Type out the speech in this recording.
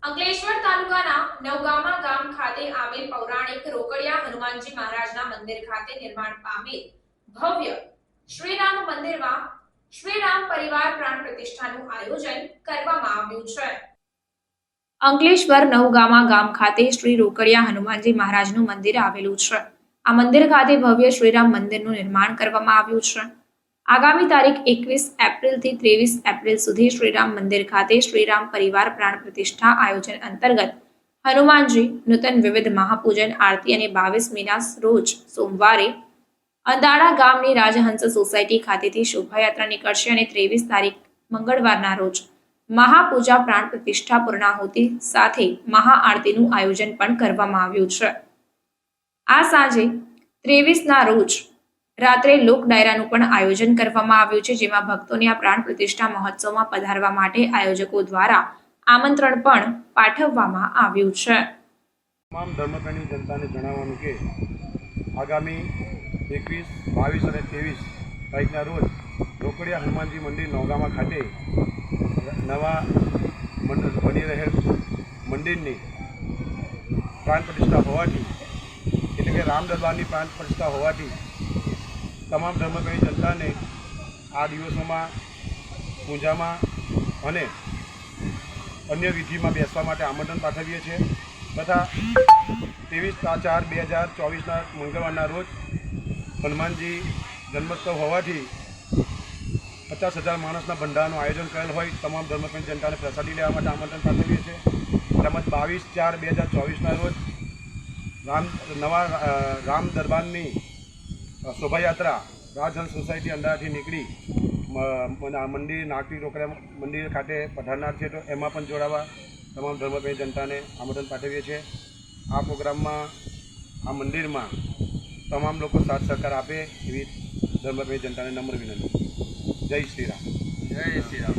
અંકલેશ્વર તાલુકાના નવગામા ગામ ખાતે આવેલ પૌરાણિક રોકડિયા હનુમાનજી મહારાજના મંદિર ખાતે નિર્માણ પામેલ ભવ્ય શ્રીરામ મંદિરમાં શ્રીરામ પરિવાર પ્રાણ પ્રતિષ્ઠાનું આયોજન કરવામાં આવ્યું છે। અંકલેશ્વર નવગામા ગામ ખાતે શ્રી રોકડિયા હનુમાનજી મહારાજનું મંદિર આવેલું છે। આ મંદિર ખાતે ભવ્ય શ્રીરામ મંદિરનું નિર્માણ કરવામાં આવ્યું છે। આગામી તારીખ 21 એપ્રિલથી 23 એપ્રિલ સુધી શ્રીરામ મંદિર ખાતે શ્રીરામ પરિવાર પ્રાણ પ્રતિષ્ઠા આયોજન અંતર્ગત હનુમાનજી નૂતન વિવિધ મહાપૂજન આરતી અને 22મીના રોજ સોમવારે અંદાડા ગામની રાજહંસ સોસાયટી ખાતેથી શોભાયાત્રા નીકળશે અને 23 તારીખ મંગળવારના રોજ મહાપૂજા પ્રાણ પ્રતિષ્ઠા પૂર્ણાહુતિ સાથે મહાઆરતીનું આયોજન પણ કરવામાં આવ્યું છે। આ સાંજે 23ના રોજ રાત્રે લોક ડાયરાનું પણ આયોજન કરવામાં આવ્યું છે, જેમાં ભક્તોને આ પ્રાણ પ્રતિષ્ઠા મહોત્સવમાં પધારવા માટે આયોજકો દ્વારા આમંત્રણ પણ પાઠવવામાં આવ્યું છે। તમામ ધર્મપ્રેમી જનતાને જણાવવાનું કે આગામી 21, 22 અને 23 તારીખના રોજ રોકડિયા હનુમાનજી મંદિર નવગામા ખાતે નવા બની રહેલ મંદિરની પ્રાણ પ્રતિષ્ઠા હોવાથી, એટલે કે રામ દરબારની પ્રાણ પ્રતિષ્ઠા હોવાથી તમામ ધર્મપ્રેમી જનતાને આ દિવસોમાં પૂજામાં અને અન્ય વિધિમાં બેસવા માટે આમંત્રણ પાઠવીએ છીએ તથા 23/4/2024ના મંગળવારના રોજ હનુમાનજી જન્મોત્સવ હોવાથી 50,000 માણસના ભંડારાનું આયોજન કરેલ હોય તમામ ધર્મપ્રેમી જનતાને પ્રસાદી લેવા માટે આમંત્રણ પાઠવીએ છીએ। તેમજ 22/4/2024ના રોજ નવા રામ દરબારની શોભાયાત્રા રાજહંસ સોસાયટી અંદાજથી નીકળી મંદિર નાગરિક રોકડિયા મંદિર ખાતે પધારનાર છે, તો એમાં પણ જોડાવા તમામ ધર્મપ્રેમી જનતાને આમંત્રણ પાઠવીએ છીએ। આ પ્રોગ્રામમાં આ મંદિરમાં તમામ લોકો સાથ સહકાર આપે એવી ધર્મપ્રેમી જનતાને નમ્ર વિનંતી। જય શ્રી રામ। જય શ્રી રામ।